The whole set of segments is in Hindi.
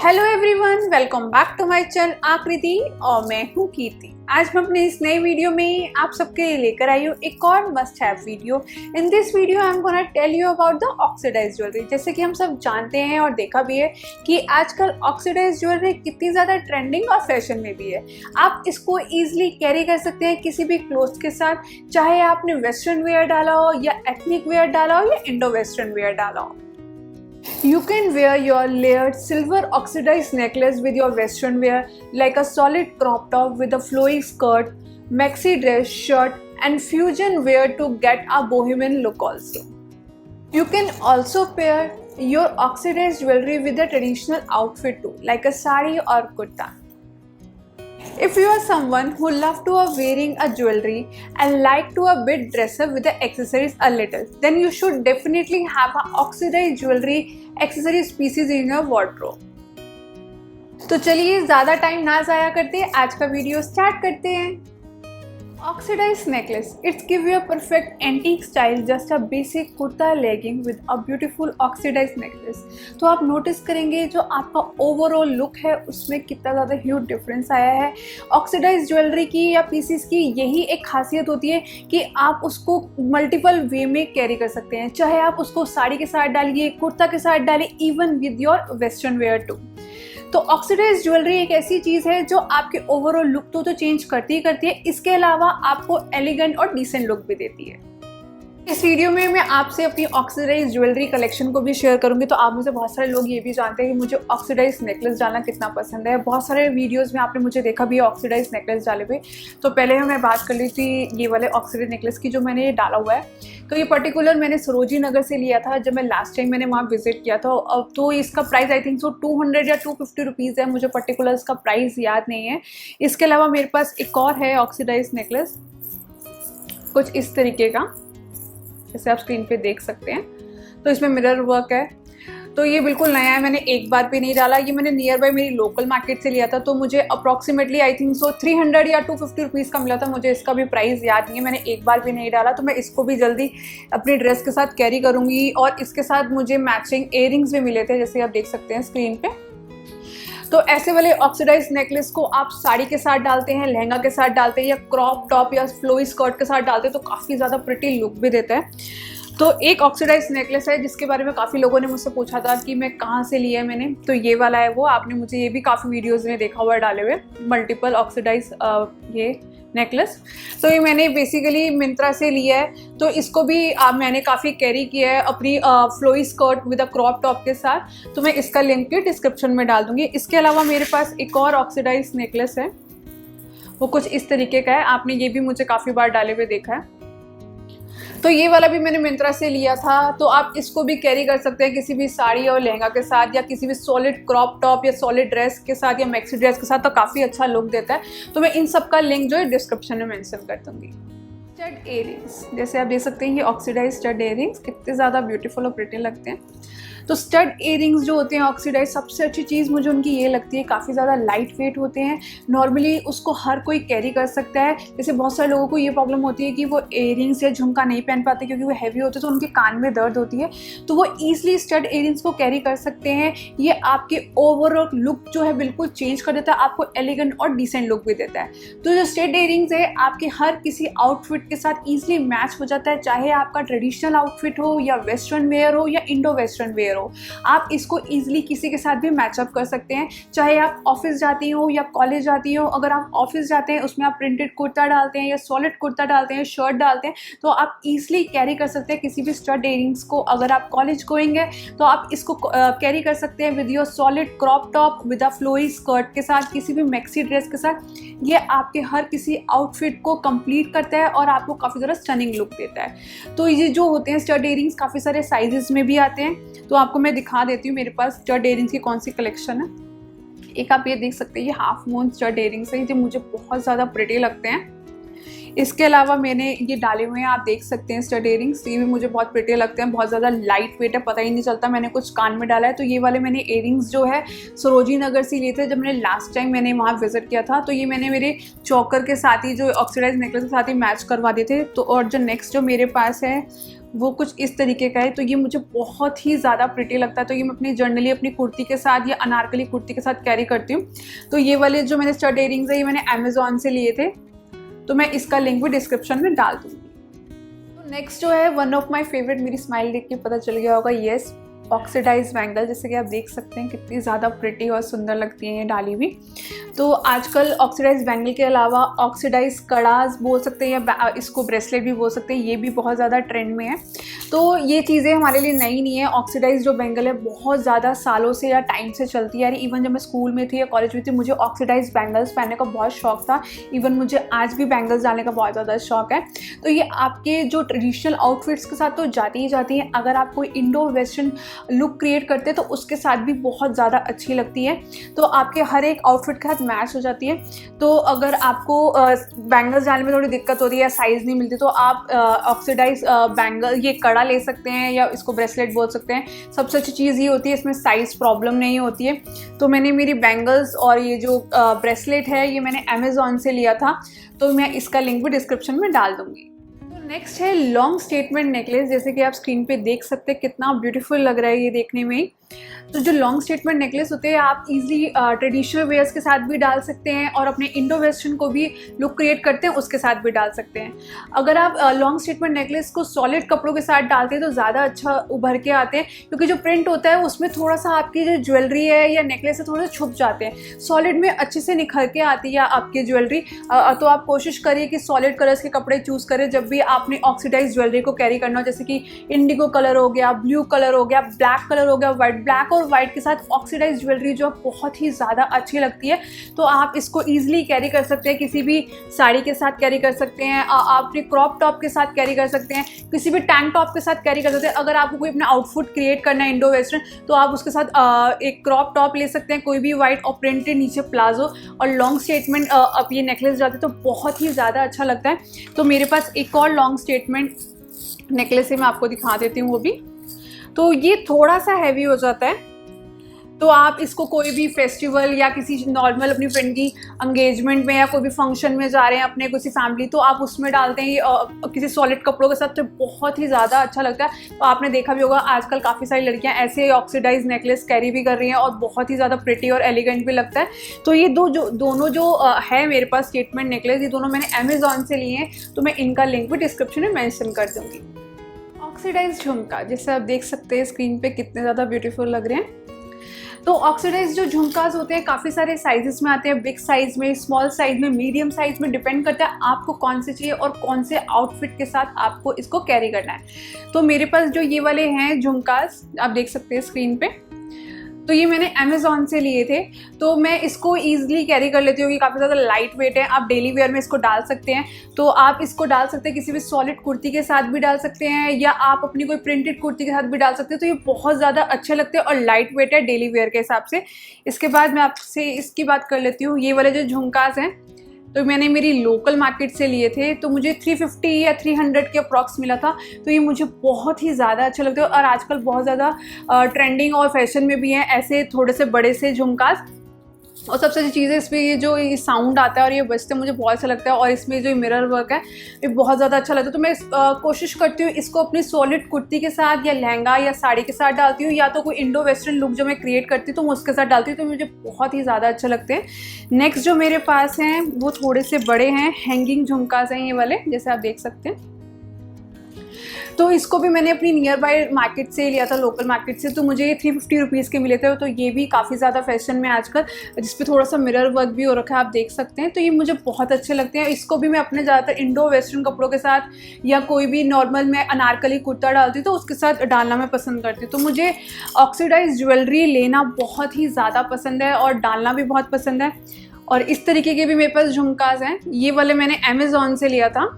Hello everyone, welcome back to my channel Aakriti और मैं हूँ कीर्ति। आज मैं अपने इस नए वीडियो में आप सबके लिए लेकर आई हूँ एक और must have video. In this video I am gonna tell you about the oxidised jewellery. जैसे कि हम सब जानते हैं और देखा भी है कि आजकल ऑक्सीडाइज्ड ज्वेलरी कितनी ज़्यादा ट्रेंडिंग और फैशन में भी है। आप इसको ईजिली कैरी कर सकते हैं किसी भी क्लोथ्स के साथ, चाहे आपने वेस्टर्न वेयर डाला हो या एथनिक वेयर डाला हो या इंडो वेस्टर्न वेयर डाला हो। You can wear your layered silver oxidized necklace with your western wear, like a solid crop top with a flowy skirt, maxi dress, shirt and fusion wear to get a bohemian look also. You can also pair your oxidized jewelry with a traditional outfit too, like a sari or kurta. If you are someone who love to wearing a jewelry and like to a bit dress up with the accessories a little, then you should definitely have a oxidized jewelry accessories pieces in your wardrobe. तो चलिए ज़्यादा टाइम ना ज़ाया करते, आज का वीडियो स्टार्ट करते हैं। Oxidised necklace. It's give you a perfect antique style, just a basic kurta legging with a beautiful oxidized necklace. तो आप नोटिस करेंगे जो आपका ओवरऑल लुक है उसमें कितना ज़्यादा ह्यूज डिफरेंस आया है। ऑक्सीडाइज्ड ज्वेलरी की या पीसीस की यही एक खासियत होती है कि आप उसको मल्टीपल वे में कैरी कर सकते हैं, चाहे आप उसको साड़ी के साथ डालिए, कुर्ता के साथ डालिए, even with your western wear too. तो ऑक्सीडाइज्ड ज्वेलरी एक ऐसी चीज़ है जो आपके ओवरऑल लुक तो चेंज करती ही करती है, इसके अलावा आपको एलिगेंट और डिसेंट लुक भी देती है। इस वीडियो में मैं आपसे अपनी ऑक्सीडाइज्ड ज्वेलरी कलेक्शन को भी शेयर करूंगी। तो आप मुझे बहुत सारे लोग ये भी जानते हैं कि मुझे ऑक्सीडाइज्ड नेकलेस डालना कितना पसंद है। बहुत सारे वीडियोस में आपने मुझे देखा भी है ऑक्सीडाइज्ड नेकलेस डाले हुए। तो पहले मैं बात कर ली थी ये वाले ऑक्सीडाइज्ड नेकलेस की जो मैंने डाला हुआ है। तो ये पर्टिकुलर मैंने सरोजी नगर से लिया था जब मैं लास्ट टाइम मैंने वहाँ विजिट किया था। अब तो इसका प्राइस आई थिंक 200 या 250 रुपीज़ है, मुझे पर्टिकुलर इसका प्राइस याद नहीं है। इसके अलावा मेरे पास एक और है ऑक्सीडाइज्ड नेकलेस कुछ इस तरीके का, जैसे आप स्क्रीन पे देख सकते हैं। तो इसमें मिरर वर्क है। तो ये बिल्कुल नया है, मैंने एक बार भी नहीं डाला। ये मैंने नियर बाय मेरी लोकल मार्केट से लिया था, तो मुझे अप्रॉक्सीमेटली आई थिंक 300 या 250 रुपीज़ का मिला था। मुझे इसका भी प्राइस याद नहीं है, मैंने एक बार भी नहीं डाला। तो मैं इसको भी जल्दी अपनी ड्रेस के साथ कैरी करूँगी। और इसके साथ मुझे मैचिंग इयररिंग्स भी मिले थे, जैसे आप देख सकते हैं स्क्रीन पे। तो ऐसे वाले ऑक्सीडाइज्ड नेकलेस को आप साड़ी के साथ डालते हैं, लहंगा के साथ डालते हैं, या क्रॉप टॉप या फ्लोई स्कर्ट के साथ डालते हैं, तो काफ़ी ज़्यादा प्रिटी लुक भी देता है। तो एक ऑक्सीडाइज्ड नेकलेस है जिसके बारे में काफ़ी लोगों ने मुझसे पूछा था कि मैं कहाँ से लिया है मैंने। तो ये वाला है वो, आपने मुझे ये भी काफ़ी वीडियोज़ में देखा हुआ है डाले हुए मल्टीपल ऑक्सीडाइज्ड ये नेकलेस। तो ये मैंने बेसिकली मिंत्रा से लिया है। तो इसको भी मैंने काफ़ी कैरी किया है अपनी flowy skirt with a crop top के साथ। तो मैं इसका लिंक भी डिस्क्रिप्शन में डाल दूंगी। इसके अलावा मेरे पास एक और ऑक्सीडाइज्ड नेकलेस है, वो कुछ इस तरीके का है। आपने ये भी मुझे काफ़ी बार डाले हुए देखा है। तो ये वाला भी मैंने मिंत्रा से लिया था। तो आप इसको भी कैरी कर सकते हैं किसी भी साड़ी और लहंगा के साथ, या किसी भी सॉलिड क्रॉप टॉप या सॉलिड ड्रेस के साथ, या मैक्सी ड्रेस के साथ। तो काफ़ी अच्छा लुक देता है। तो मैं इन सब का लिंक जो है डिस्क्रिप्शन में मेंशन कर दूंगी। स्टड इयररिंग्स, जैसे आप देख सकते हैं ये ऑक्सीडाइज्ड स्टड इयररिंग्स कितने ज़्यादा ब्यूटीफुल और प्रिटी लगते हैं। तो स्टड इयररिंग्स जो होते हैं ऑक्सीडाइज, सबसे अच्छी चीज़ मुझे उनकी ये लगती है, काफ़ी ज़्यादा लाइट वेट होते हैं। नॉर्मली उसको हर कोई कैरी कर सकता है। जैसे बहुत सारे लोगों को ये प्रॉब्लम होती है कि वो इयररिंग्स या झुमका नहीं पहन पाते क्योंकि वो हैवी होते हैं, तो उनके कान में दर्द होती है। तो वो ईजिली स्टड इयररिंग्स को कैरी कर सकते हैं। ये आपके ओवरऑल लुक जो है बिल्कुल चेंज कर देता है, आपको एलिगेंट और डिसेंट लुक भी देता है। तो जो स्टड इयररिंग्स है आपके हर किसी आउटफिट के साथ ईजिली मैच हो जाता है, चाहे आपका ट्रेडिशनल आउटफिट हो या वेस्टर्न वेयर हो या इंडो वेस्टर्न वेयर हो। आप इसको इजीली किसी के साथ भी मैचअप कर सकते हैं, चाहे आप ऑफिस जाती हो या कॉलेज जाती हो। अगर आप ऑफिस जाते हैं उसमें आप प्रिंटेड कुर्ता डालते हैं या सॉलिड कुर्ता डालते हैं, शर्ट डालते हैं, तो आप इजीली कैरी कर सकते हैं किसी भी स्टड इयररिंग्स को। अगर आप कॉलेज गोइंग है तो आप इसको कैरी कर सकते हैं with your solid crop top with a flowy skirt के साथ, किसी भी मैक्सी ड्रेस के साथ। ये आपके हर किसी आउटफिट को कंप्लीट करता है और आपको काफ़ी ज़्यादा स्टनिंग लुक देता है। तो ये जो होते हैं स्टड इयररिंग्स काफ़ी सारे साइजेस में भी आते हैं। तो आपको मैं दिखा देती हूँ मेरे पास स्टड इयररिंग्स की कौन सी कलेक्शन है। एक आप ये देख सकते हैं, ये हाफ मून स्टड इयररिंग्स है जो मुझे बहुत ज़्यादा प्रिटी लगते हैं। इसके अलावा मैंने ये डाले हुए हैं, आप देख सकते हैं स्टड इयरिंग्स। ये भी मुझे बहुत प्रिटी लगते हैं, बहुत ज़्यादा लाइट वेट है, पता ही नहीं चलता मैंने कुछ कान में डाला है। तो ये वाले मैंने इयरिंग्स जो है सरोजी नगर से लिए थे जब मैंने लास्ट टाइम मैंने वहाँ विजिट किया था। तो ये मैंने मेरे चोकर के साथ ही, जो ऑक्सीडाइज्ड नेकलेस के साथ ही मैच करवा दिए थे। तो और जो नेक्स्ट जो मेरे पास है वो कुछ इस तरीके का है। तो ये मुझे बहुत ही ज़्यादा प्रिटी लगता है। तो ये मैं अपनी जनरली अपनी कुर्ती के साथ या अनारकली कुर्ती के साथ कैरी करती हूँ। तो ये वाले जो मैंने स्टड इयरिंग्स है ये मैंने अमेज़ॉन से लिए थे, तो मैं इसका लिंक भी डिस्क्रिप्शन में डाल दूँगी। तो नेक्स्ट जो है वन ऑफ माय फेवरेट, मेरी स्माइल देख के पता चल गया होगा, येस, ऑक्सीडाइज्ड बैंगल। जैसे कि आप देख सकते हैं कितनी ज़्यादा प्रिटी और सुंदर लगती हैं ये डाली हुई। तो आजकल ऑक्सीडाइज्ड बैंगल के अलावा ऑक्सीडाइज्ड कड़ाज बोल सकते हैं या इसको ब्रेसलेट भी बोल सकते हैं, ये भी बहुत ज़्यादा ट्रेंड में है। तो ये चीज़ें हमारे लिए नई नहीं है। ऑक्सीडाइज्ड जो बैंगल है बहुत ज़्यादा सालों से या टाइम से चलती है। इवन जब मैं स्कूल में थी या कॉलेज में थी मुझे ऑक्सीडाइज्ड बैंगल्स पहनने का बहुत शौक था। इवन मुझे आज भी बैंगल्स डालने का बहुत ज़्यादा शौक है। तो ये आपके जो ट्रेडिशनल आउटफिट्स के साथ तो जाती ही जाती हैं। अगर आप कोई इंडो वेस्टर्न लुक क्रिएट करते हैं तो उसके साथ भी बहुत ज़्यादा अच्छी लगती है। तो आपके हर एक आउटफिट के साथ मैच हो जाती है। तो अगर आपको बैंगल्स डालने में थोड़ी दिक्कत होती है या साइज़ नहीं मिलती तो आप ऑक्सीडाइज्ड बैंगल, ये कड़ा ले सकते हैं या इसको ब्रेसलेट बोल सकते हैं। सबसे अच्छी चीज़ ये होती है इसमें साइज़ प्रॉब्लम नहीं होती है। तो मैंने मेरी बैंगल्स और ये जो ब्रेसलेट है ये मैंने अमेज़ॉन से लिया था, तो मैं इसका लिंक भी डिस्क्रिप्शन में डाल दूँगी। नेक्स्ट है लॉन्ग स्टेटमेंट नेकलेस। जैसे कि आप स्क्रीन पे देख सकते हैं कितना ब्यूटीफुल लग रहा है ये देखने में। तो जो लॉन्ग स्टेटमेंट नेकलेस होते हैं आप इजीली ट्रेडिशनल वेयर्स के साथ भी डाल सकते हैं और अपने इंडो वेस्टर्न को भी लुक क्रिएट करते हैं उसके साथ भी डाल सकते हैं। अगर आप लॉन्ग स्टेटमेंट नेकलेस को सॉलिड कपड़ों के साथ डालते हैं तो ज़्यादा अच्छा उभर के आते हैं, क्योंकि जो प्रिंट होता है उसमें थोड़ा सा आपकी जो ज्वेलरी है या नेकलेस है थोड़े छुप जाते हैं। सॉलिड में अच्छे से निखर के आती है आपकी ज्वेलरी। तो आप कोशिश करिए कि सॉलिड कलर्स के कपड़े चूज़ करें जब भी आपने ऑक्सीडाइज्ड ज्वेलरी को कैरी करना हो। जैसे कि इंडिगो कलर हो गया, ब्लू कलर हो गया, ब्लैक कलर हो गया, ब्लैक और वाइट के साथ ऑक्सीडाइज्ड ज्वेलरी जो बहुत ही ज़्यादा अच्छी लगती है। तो आप इसको ईजिली कैरी कर सकते हैं, किसी भी साड़ी के साथ कैरी कर सकते हैं, आप अपने क्रॉप टॉप के साथ कैरी कर सकते हैं, किसी भी टैंक टॉप के साथ कैरी कर सकते हैं। अगर आपको कोई अपना आउटफिट क्रिएट करना है इंडो वेस्टर्न तो आप उसके साथ एक क्रॉप टॉप ले सकते हैं, कोई भी वाइट और प्रिंटेड नीचे प्लाजो, और लॉन्ग स्टेटमेंट आप ये नेकलेस जाते तो बहुत ही ज़्यादा अच्छा लगता है। तो मेरे पास एक और लॉन्ग स्टेटमेंट नेकलेस है, मैं आपको दिखा देती हूँ वो भी। तो ये थोड़ा सा हैवी हो जाता है, तो आप इसको कोई भी फेस्टिवल या किसी नॉर्मल अपनी फ्रेंड की एंगेजमेंट में या कोई भी फंक्शन में जा रहे हैं अपने किसी फैमिली, तो आप उसमें डालते हैं किसी सॉलिड कपड़ों के साथ, तो बहुत ही ज़्यादा अच्छा लगता है। तो आपने देखा भी होगा आजकल काफ़ी सारी लड़कियां ऐसे ऑक्सीडाइज्ड नेकलेस कैरी भी कर रही हैं और बहुत ही ज़्यादा प्रिटी और एलिगेंट भी लगता है। तो ये दोनों जो है मेरे पास स्टेटमेंट नेकलेस, ये दोनों मैंने अमेज़ॉन से लिए हैं, तो मैं इनका लिंक भी डिस्क्रिप्शन में मैंशन कर दूँगी। ऑक्सीडाइज्ड झुमका, जैसे आप देख सकते हैं स्क्रीन पे कितने ज़्यादा ब्यूटीफुल लग रहे हैं। तो ऑक्सीडाइज्ड जो झुमकास होते हैं काफ़ी सारे साइजेस में आते हैं, बिग साइज में, स्मॉल साइज में, मीडियम साइज में, डिपेंड करता है आपको कौन से चाहिए और कौन से आउटफिट के साथ आपको इसको कैरी करना है। तो मेरे पास जो ये वाले हैं झुमकास आप देख सकते हैं स्क्रीन पे, तो ये मैंने अमेज़ॉन से लिए थे। तो मैं इसको ईजिली कैरी कर लेती हूँ, ये काफ़ी ज़्यादा लाइट वेट है, आप डेली वेयर में इसको डाल सकते हैं। तो आप इसको डाल सकते हैं किसी भी सॉलिड कुर्ती के साथ भी डाल सकते हैं या आप अपनी कोई प्रिंटेड कुर्ती के साथ भी डाल सकते हैं। तो ये बहुत ज़्यादा अच्छे लगते हैं और लाइट वेट है डेली वेयर के हिसाब से। इसके बाद मैं आपसे इसकी बात कर लेती हूँ। ये वाले जो झुमकास हैं तो मैंने मेरी लोकल मार्केट से लिए थे, तो मुझे 350 या 300 के अप्रॉक्स मिला था। तो ये मुझे बहुत ही ज़्यादा अच्छा लगता है और आजकल बहुत ज़्यादा ट्रेंडिंग और फैशन में भी हैं ऐसे थोड़े से बड़े से झुमकास। और सबसे अच्छी चीज़ है इसमें ये जो ये साउंड आता है और ये बजते मुझे बहुत अच्छा लगता है, और इसमें जो मिरर वर्क है ये बहुत ज़्यादा अच्छा लगता है। तो मैं कोशिश करती हूँ इसको अपनी सॉलिड कुर्ती के साथ या लहंगा या साड़ी के साथ डालती हूँ, या तो कोई इंडो वेस्टर्न लुक जो मैं क्रिएट करती हूँ तो मैं उसके साथ डालती हूँ, तो मुझे बहुत ही ज़्यादा अच्छे लगते हैं। नेक्स्ट जो मेरे पास हैं वो थोड़े से बड़े हैं, हैंगिंग झुमकास हैं ये वाले, जैसे आप देख सकते हैं। तो इसको भी मैंने अपनी नियर बाय मार्केट से लिया था, लोकल मार्केट से। तो मुझे ये 350 रुपीज़ के मिले थे। तो ये भी काफ़ी ज़्यादा फैशन में आजकल, जिसपे थोड़ा सा मिरर वर्क भी हो रखा है, आप देख सकते हैं। तो ये मुझे बहुत अच्छे लगते हैं। इसको भी मैं अपने ज़्यादातर इंडो वेस्टर्न कपड़ों के साथ या कोई भी नॉर्मल मैं अनारकली कुर्ता डालती हूँ तो उसके साथ डालना मैं पसंद करती हूँ। तो मुझे ऑक्सीडाइज्ड ज्वेलरी लेना बहुत ही ज़्यादा पसंद है और डालना भी बहुत पसंद है। और इस तरीके के भी मेरे पास झुमकास हैं, ये वाले मैंने अमेज़ॉन से लिया था।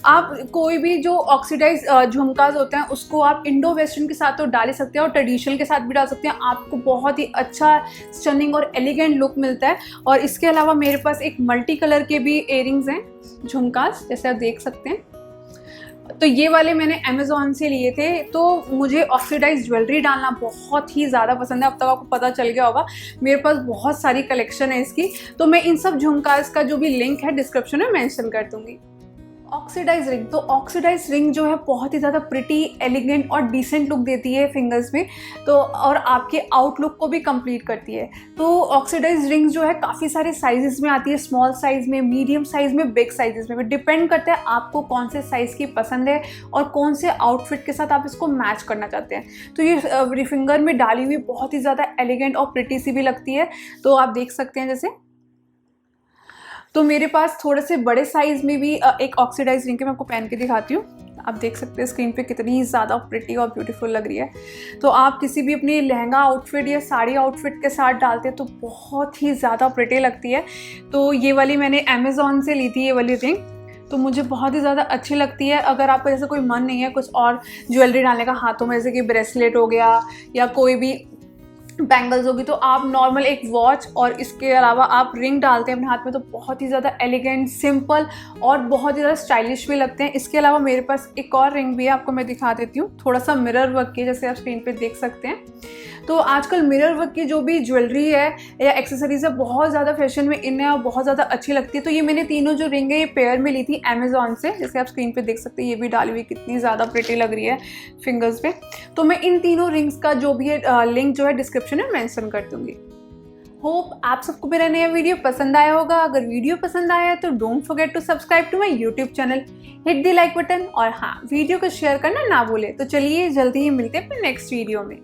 आप कोई भी जो ऑक्सीडाइज झुमकास होते हैं उसको आप इंडो वेस्टर्न के साथ तो डाल ही सकते हैं और ट्रेडिशनल के साथ भी डाल सकते हैं। आपको बहुत ही अच्छा स्टनिंग और एलिगेंट लुक मिलता है। और इसके अलावा मेरे पास एक मल्टी कलर के भी इयरिंग्स हैं झुमकास, जैसे आप देख सकते हैं। तो ये वाले मैंने अमेज़ॉन से लिए थे। तो मुझे ऑक्सीडाइज ज्वेलरी डालना बहुत ही ज़्यादा पसंद है, अब तक आपको पता चल गया होगा। मेरे पास बहुत सारी कलेक्शन है इसकी, तो मैं इन सब झुमकास का जो भी लिंक है डिस्क्रिप्शन में मेंशन कर दूंगी। ऑक्सीडाइज रिंग, तो ऑक्सीडाइज रिंग जो है बहुत ही ज़्यादा प्रिटी, एलिगेंट और डिसेंट लुक देती है फिंगर्स में, तो और आपके आउटलुक को भी कंप्लीट करती है। तो ऑक्सीडाइज रिंग जो है काफ़ी सारे साइजेस में आती है, स्मॉल साइज़ में, मीडियम साइज़ में, बिग साइजेस में। डिपेंड करता है आपको कौन से साइज़ की पसंद है और कौन से आउटफिट के साथ आप इसको मैच करना चाहते हैं। तो ये फिंगर में डाली हुई बहुत ही ज़्यादा एलिगेंट और प्रिटी सी भी लगती है। तो आप देख सकते हैं जैसे, तो मेरे पास थोड़े से बड़े साइज़ में भी एक ऑक्सीडाइज रिंग है, मैं आपको पहन के दिखाती हूँ। आप देख सकते हैं स्क्रीन पे कितनी ज़्यादा प्रिटी और ब्यूटीफुल लग रही है। तो आप किसी भी अपनी लहंगा आउटफिट या साड़ी आउटफिट के साथ डालते हैं तो बहुत ही ज़्यादा प्रिटी लगती है। तो ये वाली मैंने अमेज़ॉन से ली थी, ये वाली रिंग, तो मुझे बहुत ही ज़्यादा अच्छी लगती है। अगर आपका जैसे कोई मन नहीं है कुछ और ज्वेलरी डालने का हाथों में, जैसे कि ब्रेसलेट हो गया या कोई भी बैंगल्स होगी, तो आप नॉर्मल एक वॉच और इसके अलावा आप रिंग डालते हैं अपने हाथ में, तो बहुत ही ज़्यादा एलिगेंट, सिंपल और बहुत ही ज़्यादा स्टाइलिश भी लगते हैं। इसके अलावा मेरे पास एक और रिंग भी है, आपको मैं दिखा देती हूँ। थोड़ा सा मिरर वर्क की, जैसे आप स्क्रीन पे देख सकते हैं। तो आजकल मिरर वर्क की जो भी ज्वेलरी है या एक्सेसरीज है बहुत ज़्यादा फैशन में इन है और बहुत ज़्यादा अच्छी लगती है। तो ये मैंने तीनों जो रिंग है ये पेयर में ली थी अमेज़ॉन से, जैसे आप स्क्रीन पे देख सकते हैं। ये भी डाली हुई कितनी ज़्यादा प्रिटी लग रही है फिंगर्स पे। तो मैं इन तीनों रिंग्स का जो भी है लिंक जो है डिस्क्रिप्शन में मेंशन कर दूंगी। होप आप सबको मेरा नया वीडियो पसंद आया होगा। अगर वीडियो पसंद आया है तो don't forget to subscribe to my YouTube channel, hit the like button और हाँ, वीडियो को शेयर करना ना भूले। तो चलिए जल्दी ही मिलते हैं अपने नेक्स्ट वीडियो में।